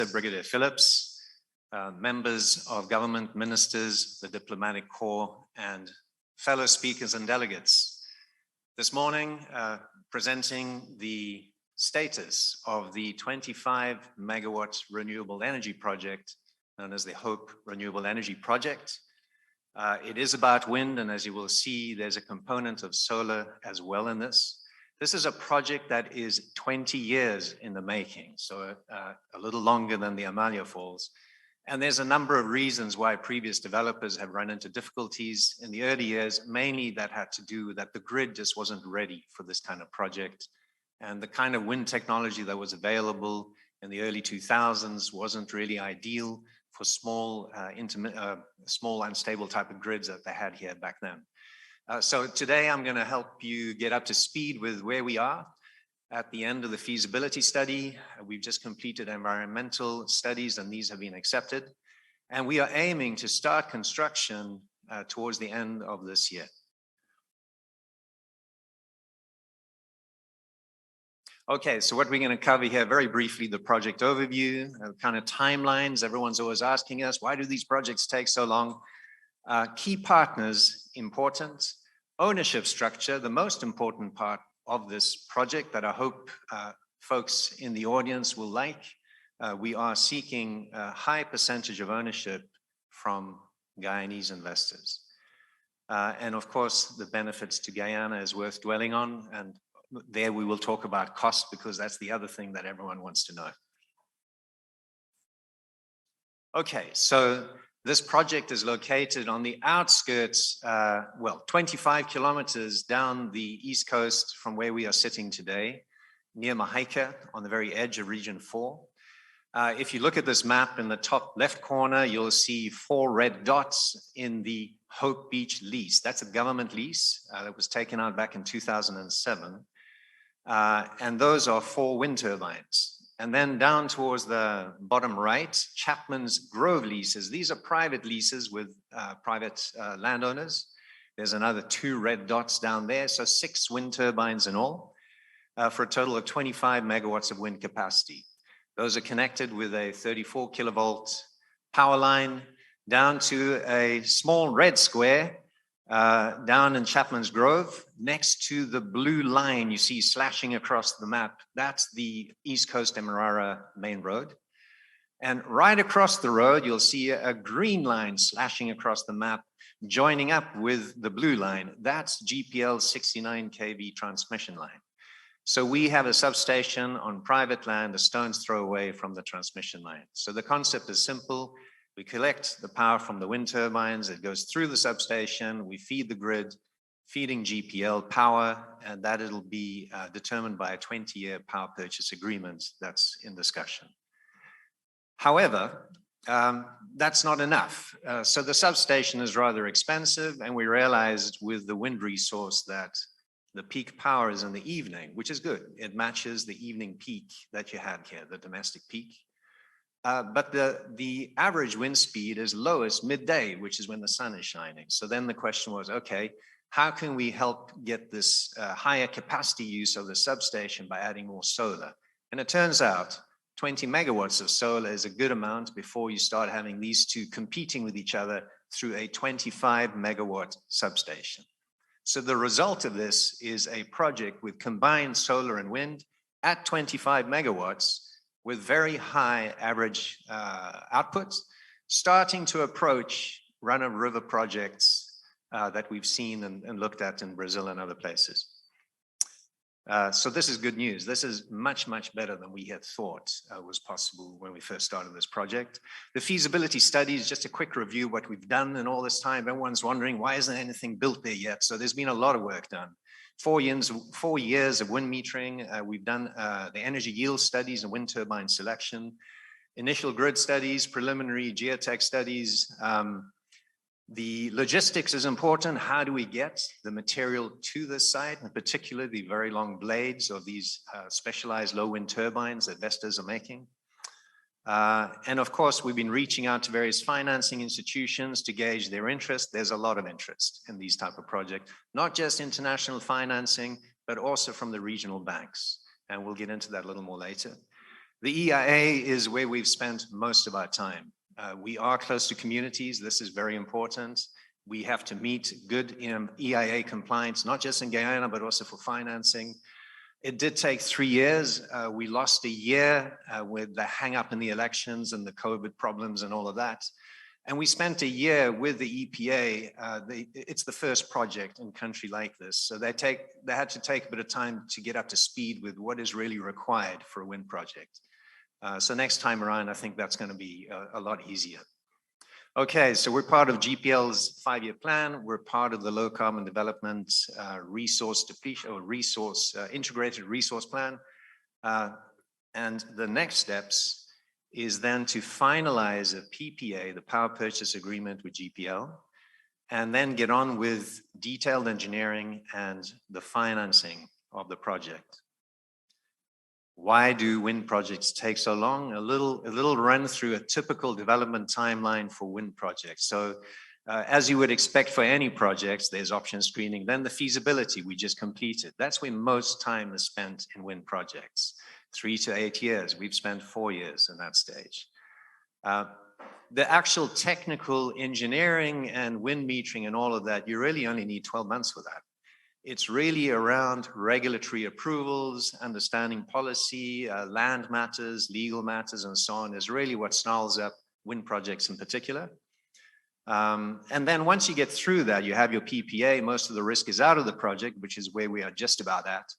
Brigadier Phillips, members of government, ministers, the diplomatic corps, and fellow speakers and delegates. This morning, presenting the status of the 25 megawatt renewable energy project known as the Hope Renewable Energy Project. It is about wind, and as you will see, there's a component of solar as well in this. This is a project that is 20 years in the making, so a little longer than the Amalia Falls. And there's a number of reasons why previous developers have run into difficulties in the early years. Mainly that had to do with that the grid just wasn't ready for this kind of project. And the kind of wind technology that was available in the early 2000s wasn't really ideal for small, small unstable type of grids that they had here back then. So today I'm going to help you get up to speed with where we are at the end of the feasibility study. We've just completed environmental studies and these have been accepted. And we are aiming to start construction towards the end of this year. Okay, so what we're going to cover here very briefly, the project overview, kind of timelines. Everyone's always asking us, why do these projects take so long? Key partners, important. Ownership structure, the most important part of this project that I hope folks in the audience will like. We are seeking a high percentage of ownership from Guyanese investors. And of course, the benefits to Guyana is worth dwelling on. And there we will talk about cost because that's the other thing that everyone wants to know. Okay, so this project is located on the outskirts, 25 kilometers down the east coast from where we are sitting today, near Mahika, on the very edge of Region 4. If you look at this map in the top left corner, you'll see 4 red dots in the Hope Beach lease. That's a government lease that was taken out back in 2007. And those are 4 wind turbines. And then down towards the bottom right, Chapman's Grove leases. These are private leases with private landowners. There's another 2 red dots down there, so 6 wind turbines in all, for a total of 25 megawatts of wind capacity. Those are connected with a 34 kilovolt power line down to a small red square down in Chapman's Grove, next to the blue line you see slashing across the map. That's the East Coast Demerara main road. And right across the road, you'll see a green line slashing across the map, joining up with the blue line. That's GPL 69 kV transmission line. So we have a substation on private land, a stone's throw away from the transmission line. So the concept is simple. We collect the power from the wind turbines, it goes through the substation, we feed the grid, feeding GPL power, and that it'll be determined by a 20-year power purchase agreement that's in discussion. However, that's not enough. So the substation is rather expensive, and we realized with the wind resource that the peak power is in the evening, which is good. It matches the evening peak that you had here, the domestic peak. But the average wind speed is lowest midday, which is when the sun is shining. So then the question was, okay, how can we help get this higher capacity use of the substation by adding more solar? And it turns out 20 megawatts of solar is a good amount before you start having these two competing with each other through a 25 megawatt substation. So the result of this is a project with combined solar and wind at 25 megawatts, with very high average outputs, starting to approach run-of-river projects that we've seen and looked at in Brazil and other places. So this is good news. This is much, much better than we had thought was possible when we first started this project. The feasibility study is just a quick review of what we've done in all this time. Everyone's wondering, why isn't anything built there yet? So there's been a lot of work done. 4 years of wind metering. We've done the energy yield studies and wind turbine selection, initial grid studies, preliminary geotech studies. The logistics is important. How do we get the material to this site, in particular the very long blades of these specialized low wind turbines that Vestas are making? And of course, we've been reaching out to various financing institutions to gauge their interest. There's a lot of interest in these type of projects, not just international financing, but also from the regional banks. And we'll get into that a little more later. The EIA is where we've spent most of our time. We are close to communities. This is very important. We have to meet good EIA compliance, not just in Guyana, but also for financing. It did take 3 years. We lost a year with the hang up in the elections and the COVID problems and all of that. And we spent a year with the EPA. It's the first project in a country like this. So they had to take a bit of time to get up to speed with what is really required for a wind project. So next time around, I think that's going to be a lot easier. Okay, so we're part of GPL's 5-year plan. We're part of the low carbon development resource depletion or integrated resource plan. And the next steps is then to finalize a PPA, the power purchase agreement with GPL, and then get on with detailed engineering and the financing of the project. Why do wind projects take so long? A little run through a typical development timeline for wind projects. So as you would expect for any projects, there's option screening, then the feasibility we just completed. That's where most time is spent in wind projects. 3 to 8 years. We've spent 4 years in that stage. The actual technical engineering and wind metering and all of that, you really only need 12 months for that. It's really around regulatory approvals, understanding policy, land matters, legal matters, and so on is really what snarls up wind projects in particular. And then once you get through that, you have your PPA, most of the risk is out of the project, which is where we are just about at.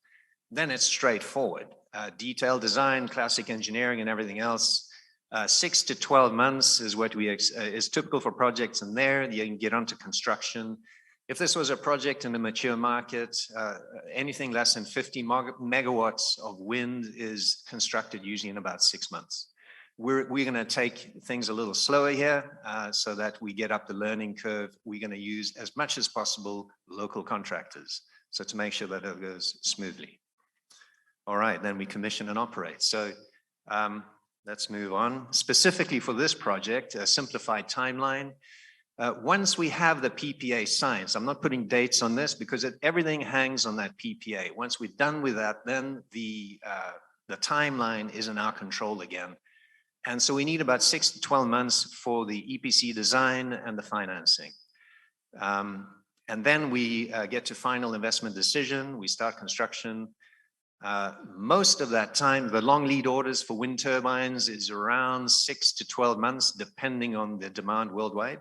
Then it's straightforward. Detailed design, classic engineering, and everything else. 6 to 12 months is what is typical for projects in there. You can get onto construction. If this was a project in a mature market, anything less than 50 megawatts of wind is constructed usually in about 6 months. We're going to take things a little slower here so that we get up the learning curve. We're going to use as much as possible local contractors, so to make sure that it goes smoothly. All right, then we commission and operate. So let's move on. Specifically for this project, a simplified timeline. Once we have the PPA signed, so I'm not putting dates on this because everything hangs on that PPA. Once we're done with that, then the timeline is in our control again. And so we need about 6 to 12 months for the EPC design and the financing. And then we get to final investment decision. We start construction. Most of that time, the long lead orders for wind turbines is around 6 to 12 months, depending on the demand worldwide.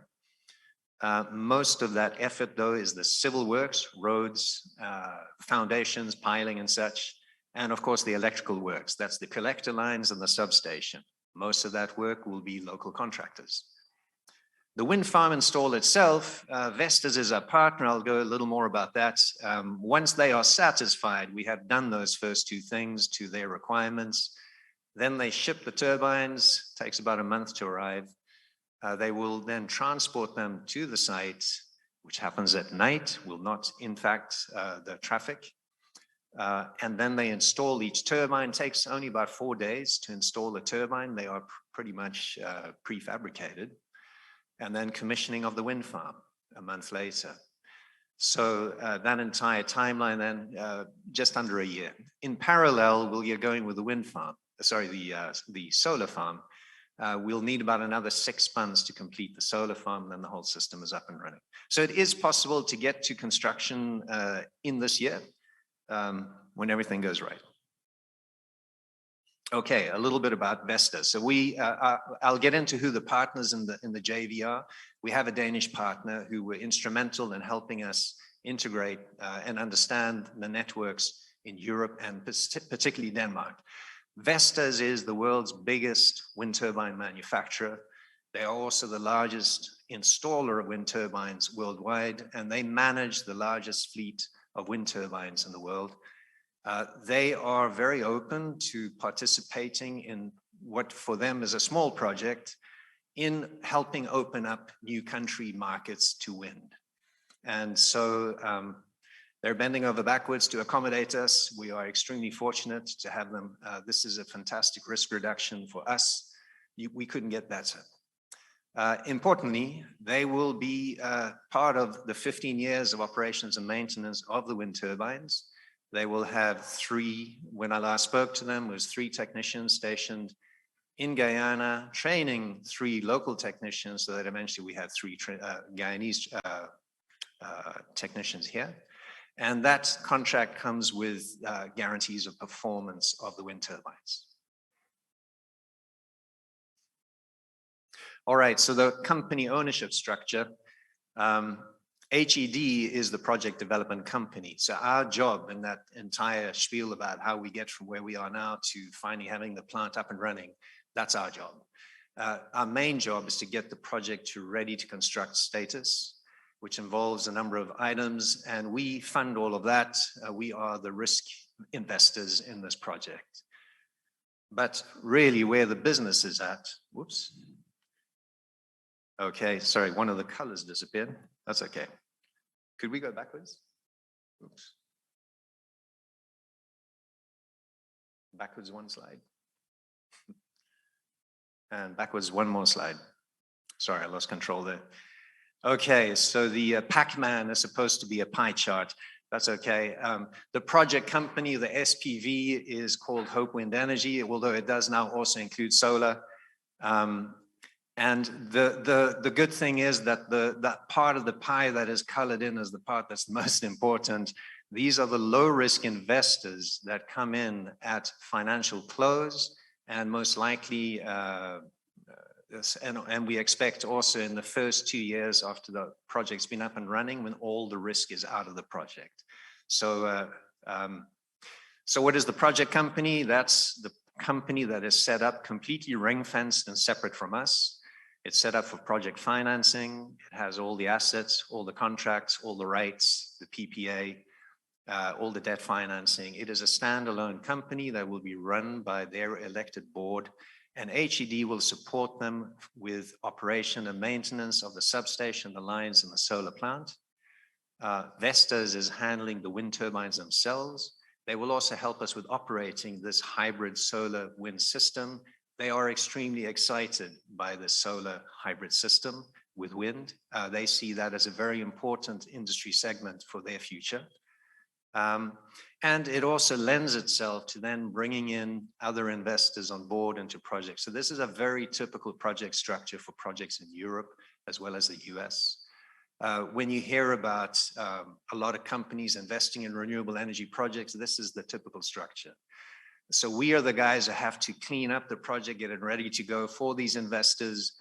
Most of that effort, though, is the civil works, roads, foundations, piling and such, and of course the electrical works. That's the collector lines and the substation. Most of that work will be local contractors. The wind farm install itself, Vestas is our partner. I'll go a little more about that. Once they are satisfied, we have done those first two things to their requirements. Then they ship the turbines, takes about a month to arrive. They will then transport them to the site, which happens at night, will not impact the traffic. And then they install each turbine. It takes only about 4 days to install a turbine. They are pretty much prefabricated. And then commissioning of the wind farm a month later. So that entire timeline then just under a year. In parallel, we'll get going with the wind farm, the solar farm. We'll need about another 6 months to complete the solar farm, and then the whole system is up and running. So it is possible to get to construction in this year when everything goes right. Okay, a little bit about Vestas. So I'll get into who the partners in the JV are. We have a Danish partner who were instrumental in helping us integrate and understand the networks in Europe and particularly Denmark. Vestas is the world's biggest wind turbine manufacturer. They are also the largest installer of wind turbines worldwide, and they manage the largest fleet of wind turbines in the world. They are very open to participating in what for them is a small project in helping open up new country markets to wind. And so they're bending over backwards to accommodate us. We are extremely fortunate to have them. This is a fantastic risk reduction for us. We couldn't get better. Importantly, they will be part of the 15 years of operations and maintenance of the wind turbines. They will have when I last spoke to them, was 3 technicians stationed in Guyana, training 3 local technicians, so that eventually we have 3 Guyanese technicians here. And that contract comes with guarantees of performance of the wind turbines. All right, so the company ownership structure. HED is the project development company. So our job in that entire spiel about how we get from where we are now to finally having the plant up and running, that's our job. Our main job is to get the project to ready to construct status, which involves a number of items, and we fund all of that. We are the risk investors in this project. But really where the business is at, whoops. Okay, sorry, one of the colors disappeared. That's okay. Could we go backwards? Oops. Backwards 1 slide. And backwards 1 more slide. Sorry, I lost control there. Okay, so the Pac-Man is supposed to be a pie chart. That's okay. The project company, the SPV, is called Hope Wind Energy, although it does now also include solar. And the good thing is that that part of the pie that is colored in is the part that's most important. These are the low-risk investors that come in at financial close, and most likely, and we expect also in the first 2 years after the project's been up and running, when all the risk is out of the project. So, so what is the project company? That's the company that is set up completely ring-fenced and separate from us. It's set up for project financing. It has all the assets, all the contracts, all the rights, the PPA, all the debt financing. It is a standalone company that will be run by their elected board, and HED will support them with operation and maintenance of the substation, the lines, and the solar plant. Vestas is handling the wind turbines themselves. They will also help us with operating this hybrid solar wind system. They are extremely excited by the solar hybrid system with wind. They see that as a very important industry segment for their future. And it also lends itself to then bringing in other investors on board into projects. So this is a very typical project structure for projects in Europe as well as the US. When you hear about a lot of companies investing in renewable energy projects, this is the typical structure. So we are the guys that have to clean up the project, get it ready to go for these investors.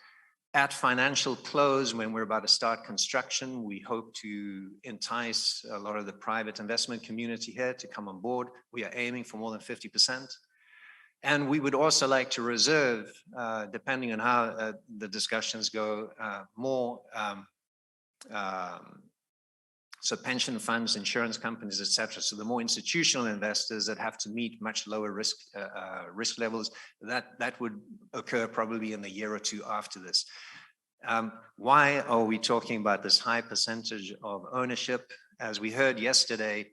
At financial close, when we're about to start construction, we hope to entice a lot of the private investment community here to come on board. We are aiming for more than 50%. And we would also like to reserve, depending on how the discussions go, more so pension funds, insurance companies, et cetera. So the more institutional investors that have to meet much lower risk levels, that would occur probably in a year or 2 after this. Why are we talking about this high percentage of ownership? As we heard yesterday,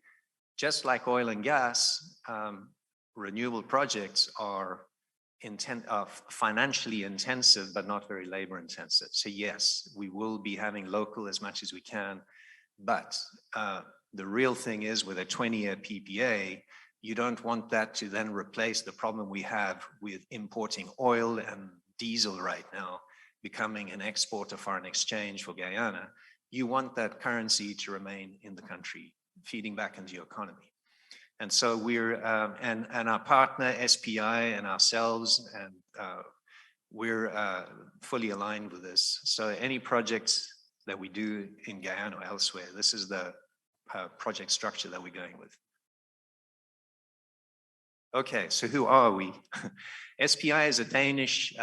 just like oil and gas, renewable projects are financially intensive, but not very labor intensive. So yes, we will be having local as much as we can. But the real thing is, with a 20-year PPA, you don't want that to then replace the problem we have with importing oil and diesel right now, becoming an export of foreign exchange for Guyana. You want that currency to remain in the country, feeding back into your economy. And so we're, and our partner, SPI, and ourselves, and we're fully aligned with this. So any projects that we do in Guyana or elsewhere, this is the project structure that we're going with. Okay, so who are we? SPI is a Danish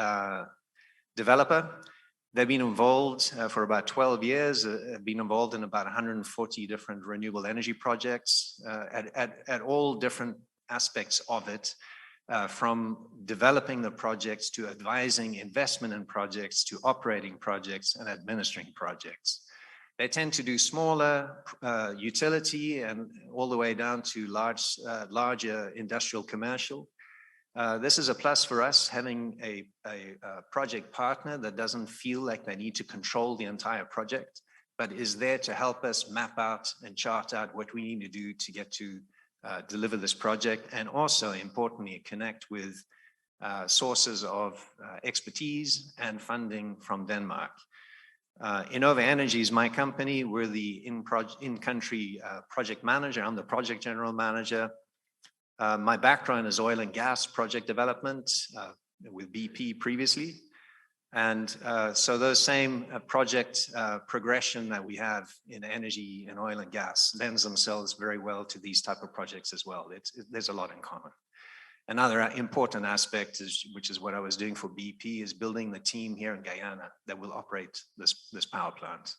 developer. They've been involved for about 12 years, have been involved in about 140 different renewable energy projects at all different aspects of it. From developing the projects to advising investment in projects to operating projects and administering projects. They tend to do smaller utility and all the way down to larger industrial commercial. This is a plus for us, having a project partner that doesn't feel like they need to control the entire project, but is there to help us map out and chart out what we need to do to get to deliver this project, and also importantly connect with sources of expertise and funding from Denmark. Innova Energy is my company. We're the in-country project manager. I'm the project general manager. My background is oil and gas project development with BP previously. And so those same project progression that we have in energy and oil and gas lends themselves very well to these type of projects as well. There's a lot in common. Another important aspect, which is what I was doing for BP, is building the team here in Guyana that will operate this power plant.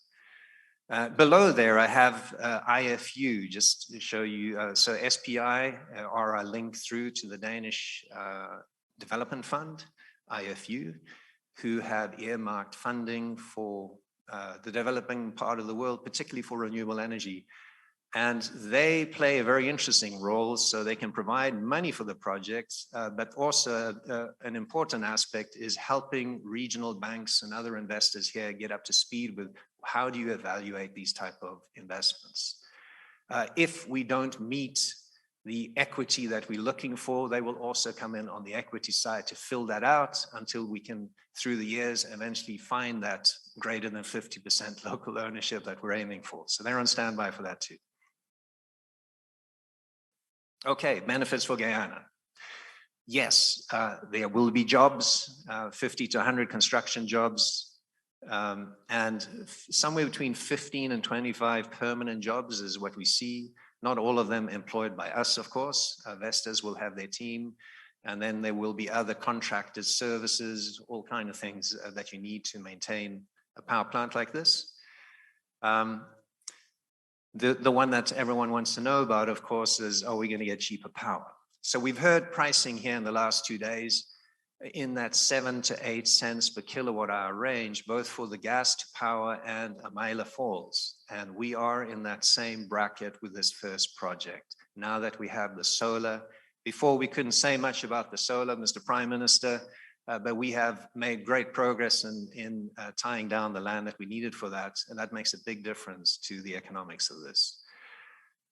Below there, I have IFU, just to show you. So SPI are a link through to the Danish Development Fund, IFU, who have earmarked funding for the developing part of the world, particularly for renewable energy. And they play a very interesting role, so they can provide money for the projects, but also an important aspect is helping regional banks and other investors here get up to speed with how do you evaluate these type of investments. If we don't meet the equity that we're looking for, they will also come in on the equity side to fill that out until we can, through the years, eventually find that greater than 50% local ownership that we're aiming for. So they're on standby for that too. Okay, benefits for Guyana. Yes, there will be jobs, 50 to 100 construction jobs, and somewhere between 15 and 25 permanent jobs is what we see. Not all of them employed by us, of course. Vestas will have their team, and then there will be other contracted services, all kinds of things that you need to maintain a power plant like this. The one that everyone wants to know about, of course, is, are we going to get cheaper power? So we've heard pricing here in the last 2 days in that 7 to 8 cents per kilowatt hour range, both for the gas to power and Amaila Falls. And we are in that same bracket with this first project. Now that we have the solar, before we couldn't say much about the solar, Mr. Prime Minister, but we have made great progress in tying down the land that we needed for that, and that makes a big difference to the economics of this.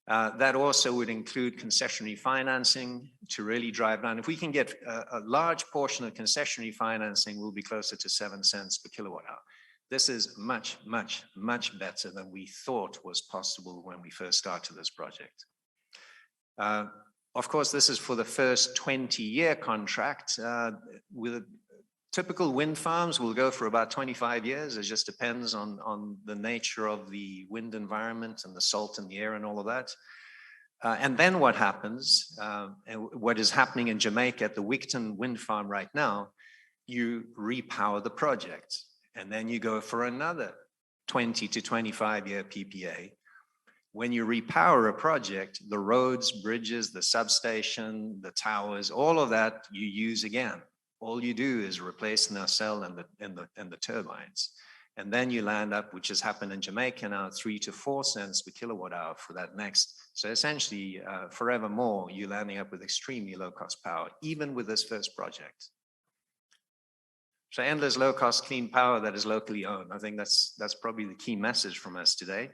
That also would include concessionary financing to really drive down. If we can get a large portion of concessionary financing, we'll be closer to 7 cents per kilowatt hour. This is much, much, much better than we thought was possible when we first started this project. Of course, this is for the first 20-year contract. With typical wind farms, will go for about 25 years. It just depends on the nature of the wind environment and the salt in the air and all of that. And then what happens, and what is happening in Jamaica at the Wigton wind farm right now, you repower the project. And then you go for another 20 to 25-year PPA. When you repower a project, the roads, bridges, the substation, the towers, all of that you use again. All you do is replace the nacelle and the turbines. And then you land up, which has happened in Jamaica now, 3 to 4 cents per kilowatt hour for that next. So essentially, forevermore, you're landing up with extremely low-cost power, even with this first project. So endless low-cost clean power that is locally owned. I think that's probably the key message from us today.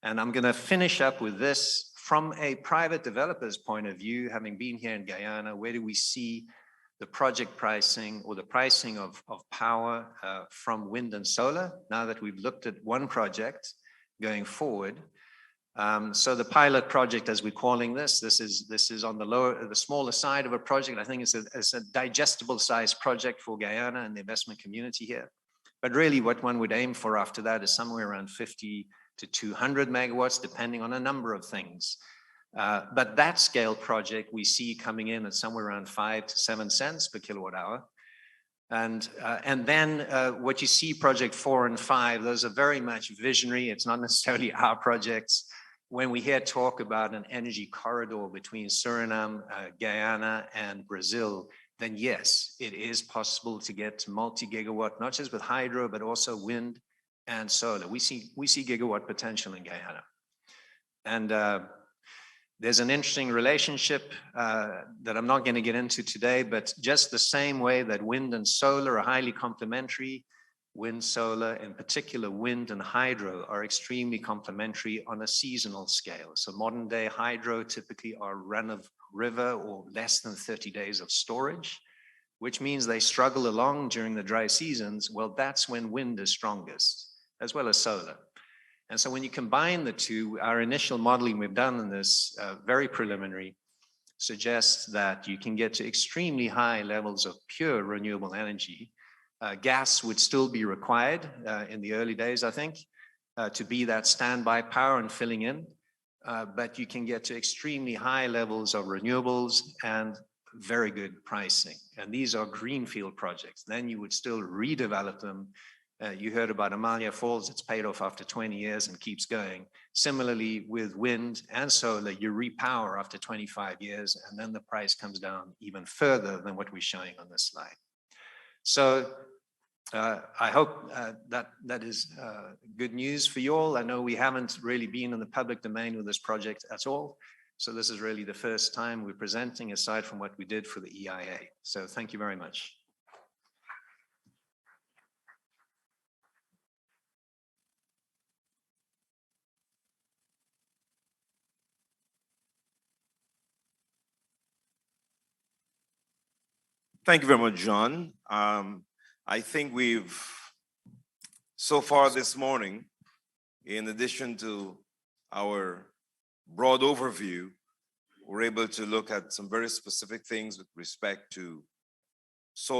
And I'm going to finish up with this. From a private developer's point of view, having been here in Guyana, where do we see the project pricing or the pricing of power from wind and solar, now that we've looked at one project going forward? So the pilot project, as we're calling this is on the smaller side of a project. I think it's a digestible size project for Guyana and the investment community here. But really what one would aim for after that is somewhere around 50 to 200 megawatts, depending on a number of things. But that scale project we see coming in at somewhere around 5 to 7 cents per kilowatt hour. And then what you see, project 4 and 5, those are very much visionary. It's not necessarily our projects. When we hear talk about an energy corridor between Suriname, Guyana, and Brazil, then yes, it is possible to get to multi-gigawatt, not just with hydro, but also wind and solar. We see gigawatt potential in Guyana. And there's an interesting relationship that I'm not going to get into today, but just the same way that wind and solar are highly complementary, wind, solar, in particular wind and hydro, are extremely complementary on a seasonal scale. So modern day hydro typically are run-of-river or less than 30 days of storage, which means they struggle along during the dry seasons. Well, that's when wind is strongest, as well as solar. And so when you combine the two, our initial modeling we've done in this, very preliminary, suggests that you can get to extremely high levels of pure renewable energy. Gas would still be required in the early days, I think, to be that standby power and filling in. But you can get to extremely high levels of renewables and very good pricing. And these are greenfield projects. Then you would still redevelop them. You heard about Amalia Falls, it's paid off after 20 years and keeps going. Similarly, with wind and solar, you repower after 25 years, and then the price comes down even further than what we're showing on this slide. So I hope that is good news for you all. I know we haven't really been in the public domain with this project at all. So this is really the first time we're presenting, aside from what we did for the EIA. So thank you very much. Thank you very much, John. I think we've, so far this morning, in addition to our broad overview, we're able to look at some very specific things with respect to